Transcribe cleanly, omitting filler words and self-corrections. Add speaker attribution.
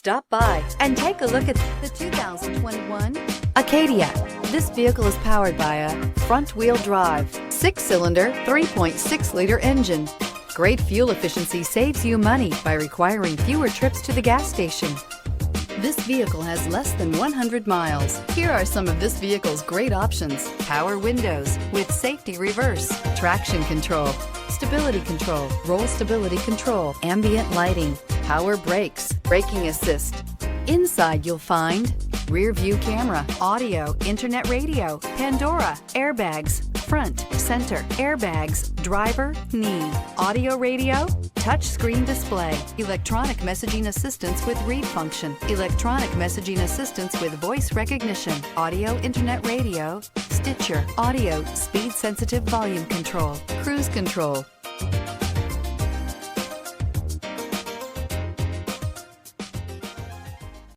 Speaker 1: Stop by and take a look at the 2021 Acadia. This vehicle is powered by a front-wheel drive, 6-cylinder, 3.6-liter engine. Great fuel efficiency saves you money by requiring fewer trips to the gas station. This vehicle has less than 100 miles. Here are some of this vehicle's great options: power windows with safety reverse, traction control, stability control, roll stability control, ambient lighting, power brakes, braking assist. Inside you'll find rear view camera, audio, internet radio, Pandora, airbags, front, center, airbags, driver, knee, audio radio, touch screen display, electronic messaging assistance with read function, electronic messaging assistance with voice recognition, audio, internet radio, Stitcher, audio, speed sensitive volume control, cruise control.